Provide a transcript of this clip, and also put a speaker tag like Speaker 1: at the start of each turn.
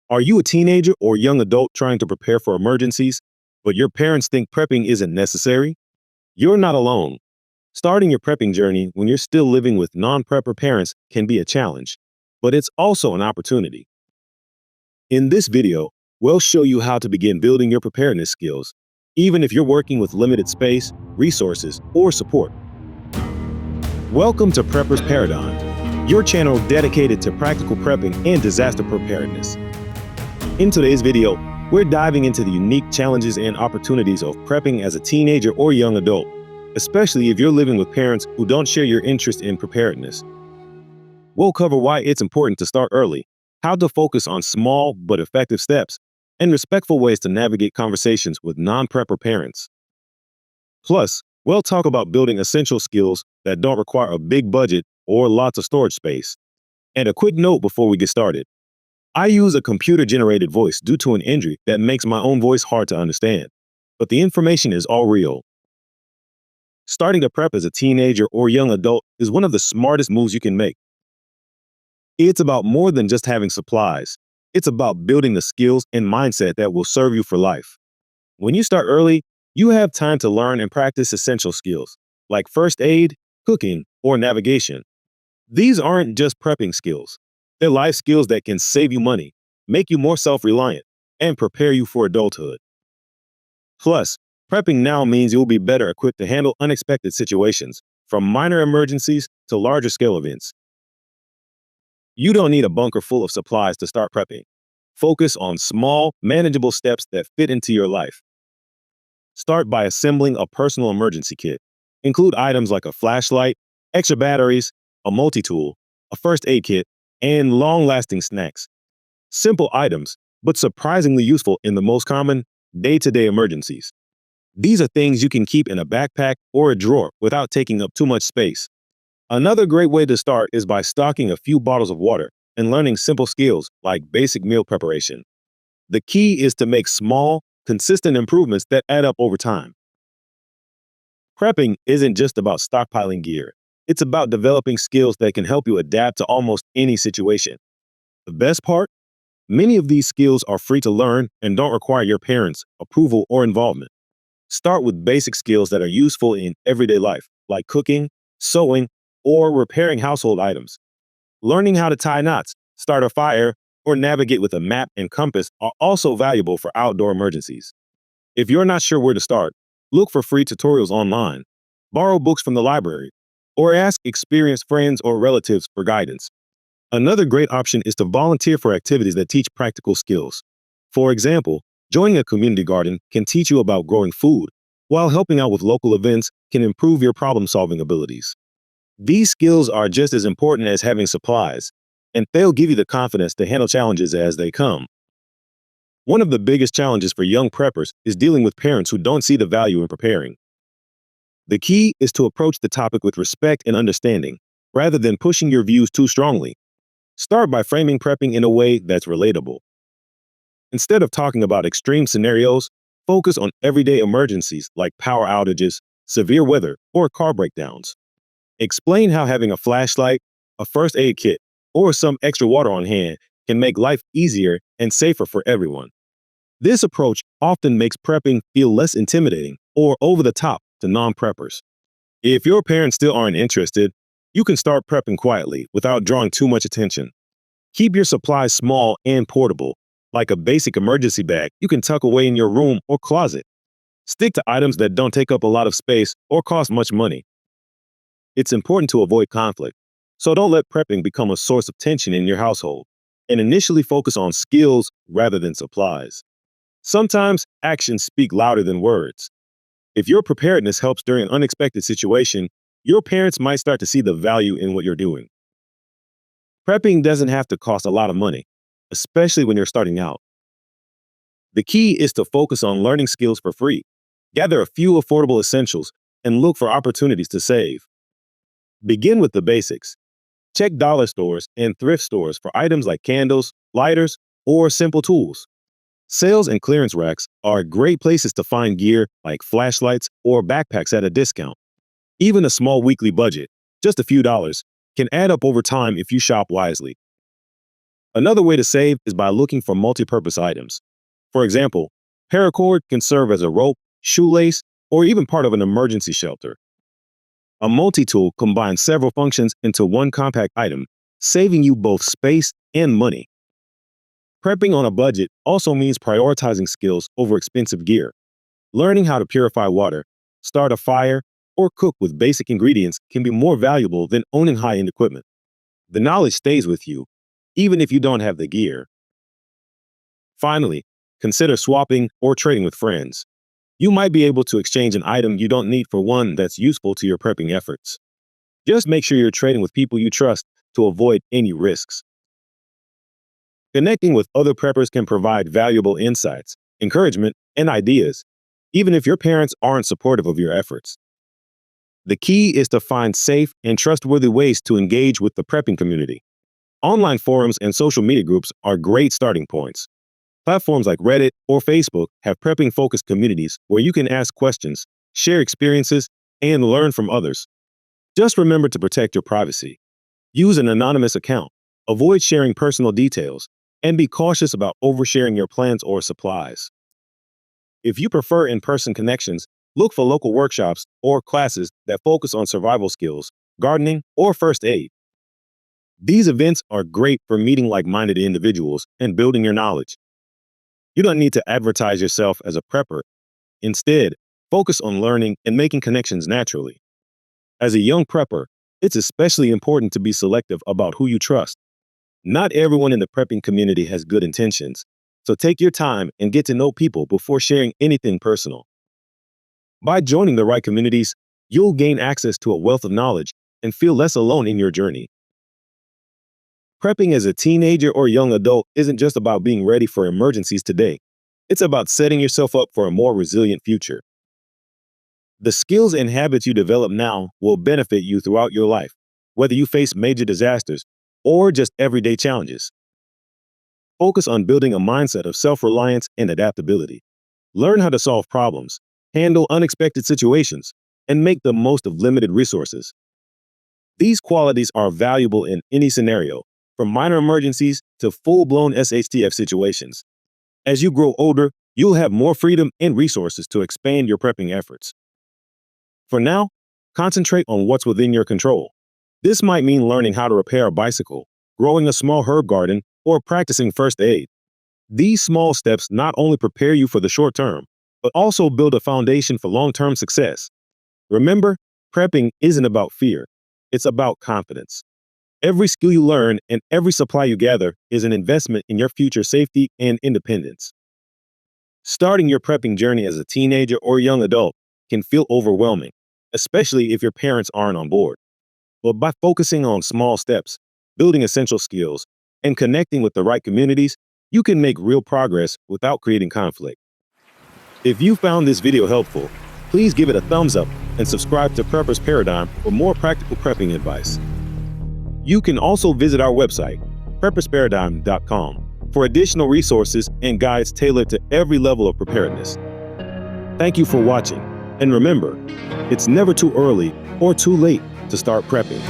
Speaker 1: Are you a teenager or young adult trying to prepare for emergencies, but your parents think prepping isn't necessary? You're not alone. Starting your prepping journey when you're still living with non-prepper parents can be a challenge, but it's also an opportunity. In this video, we'll show you how to begin building your preparedness skills, even if you're working with limited space, resources, or support. Welcome to Prepper's Paradigm, your channel dedicated to practical prepping and disaster preparedness. In today's video, we're diving into the unique challenges and opportunities of prepping as a teenager or young adult, especially if you're living with parents who don't share your interest in preparedness. We'll cover why it's important to start early, how to focus on small but effective steps, and respectful ways to navigate conversations with non-prepper parents. Plus, we'll talk about building essential skills that don't require a big budget or lots of storage space. And a quick note before we get started. I use a computer-generated voice due to an injury that makes my own voice hard to understand, but the information is all real. Starting to prep as a teenager or young adult is one of the smartest moves you can make. It's about more than just having supplies. It's about building the skills and mindset that will serve you for life. When you start early, you have time to learn and practice essential skills, like first aid, cooking, or navigation. These aren't just prepping skills. They're life skills that can save you money, make you more self-reliant, and prepare you for adulthood. Plus, prepping now means you'll be better equipped to handle unexpected situations, from minor emergencies to larger-scale events. You don't need a bunker full of supplies to start prepping. Focus on small, manageable steps that fit into your life. Start by assembling a personal emergency kit. Include items like a flashlight, extra batteries, a multi-tool, a first aid kit, and long-lasting snacks. Simple items, but surprisingly useful in the most common day-to-day emergencies. These are things you can keep in a backpack or a drawer without taking up too much space. Another great way to start is by stocking a few bottles of water and learning simple skills like basic meal preparation. The key is to make small, consistent improvements that add up over time. Prepping isn't just about stockpiling gear. It's about developing skills that can help you adapt to almost any situation. The best part? Many of these skills are free to learn and don't require your parents' approval or involvement. Start with basic skills that are useful in everyday life, like cooking, sewing, or repairing household items. Learning how to tie knots, start a fire, or navigate with a map and compass are also valuable for outdoor emergencies. If you're not sure where to start, look for free tutorials online, borrow books from the library, or ask experienced friends or relatives for guidance. Another great option is to volunteer for activities that teach practical skills. For example, joining a community garden can teach you about growing food, while helping out with local events can improve your problem-solving abilities. These skills are just as important as having supplies, and they'll give you the confidence to handle challenges as they come. One of the biggest challenges for young preppers is dealing with parents who don't see the value in preparing. The key is to approach the topic with respect and understanding, rather than pushing your views too strongly. Start by framing prepping in a way that's relatable. Instead of talking about extreme scenarios, focus on everyday emergencies like power outages, severe weather, or car breakdowns. Explain how having a flashlight, a first aid kit, or some extra water on hand can make life easier and safer for everyone. This approach often makes prepping feel less intimidating or over the top to non-preppers. If your parents still aren't interested, you can start prepping quietly without drawing too much attention. Keep your supplies small and portable, like a basic emergency bag you can tuck away in your room or closet. Stick to items that don't take up a lot of space or cost much money. It's important to avoid conflict, so don't let prepping become a source of tension in your household, and initially focus on skills rather than supplies. Sometimes actions speak louder than words. If your preparedness helps during an unexpected situation, your parents might start to see the value in what you're doing. Prepping doesn't have to cost a lot of money, especially when you're starting out. The key is to focus on learning skills for free, gather a few affordable essentials, and look for opportunities to save. Begin with the basics. Check dollar stores and thrift stores for items like candles, lighters, or simple tools. Sales and clearance racks are great places to find gear like flashlights or backpacks at a discount. Even a small weekly budget, just a few dollars, can add up over time if you shop wisely. Another way to save is by looking for multi-purpose items. For example, paracord can serve as a rope, shoelace, or even part of an emergency shelter. A multi-tool combines several functions into one compact item, saving you both space and money. Prepping on a budget also means prioritizing skills over expensive gear. Learning how to purify water, start a fire, or cook with basic ingredients can be more valuable than owning high-end equipment. The knowledge stays with you, even if you don't have the gear. Finally, consider swapping or trading with friends. You might be able to exchange an item you don't need for one that's useful to your prepping efforts. Just make sure you're trading with people you trust to avoid any risks. Connecting with other preppers can provide valuable insights, encouragement, and ideas, even if your parents aren't supportive of your efforts. The key is to find safe and trustworthy ways to engage with the prepping community. Online forums and social media groups are great starting points. Platforms like Reddit or Facebook have prepping-focused communities where you can ask questions, share experiences, and learn from others. Just remember to protect your privacy. Use an anonymous account, avoid sharing personal details, and be cautious about oversharing your plans or supplies. If you prefer in-person connections, look for local workshops or classes that focus on survival skills, gardening, or first aid. These events are great for meeting like-minded individuals and building your knowledge. You don't need to advertise yourself as a prepper. Instead, focus on learning and making connections naturally. As a young prepper, it's especially important to be selective about who you trust. Not everyone in the prepping community has good intentions, so take your time and get to know people before sharing anything personal. By joining the right communities, you'll gain access to a wealth of knowledge and feel less alone in your journey. Prepping as a teenager or young adult isn't just about being ready for emergencies today. It's about setting yourself up for a more resilient future. The skills and habits you develop now will benefit you throughout your life, whether you face major disasters or just everyday challenges. Focus on building a mindset of self-reliance and adaptability. Learn how to solve problems, handle unexpected situations, and make the most of limited resources. These qualities are valuable in any scenario, from minor emergencies to full-blown SHTF situations. As you grow older, you'll have more freedom and resources to expand your prepping efforts. For now, concentrate on what's within your control. This might mean learning how to repair a bicycle, growing a small herb garden, or practicing first aid. These small steps not only prepare you for the short term, but also build a foundation for long-term success. Remember, prepping isn't about fear. It's about confidence. Every skill you learn and every supply you gather is an investment in your future safety and independence. Starting your prepping journey as a teenager or young adult can feel overwhelming, especially if your parents aren't on board. But by focusing on small steps, building essential skills, and connecting with the right communities, you can make real progress without creating conflict. If you found this video helpful, please give it a thumbs up and subscribe to Prepper's Paradigm for more practical prepping advice. You can also visit our website, preppersparadigm.com, for additional resources and guides tailored to every level of preparedness. Thank you for watching, and remember, it's never too early or too late to start prepping.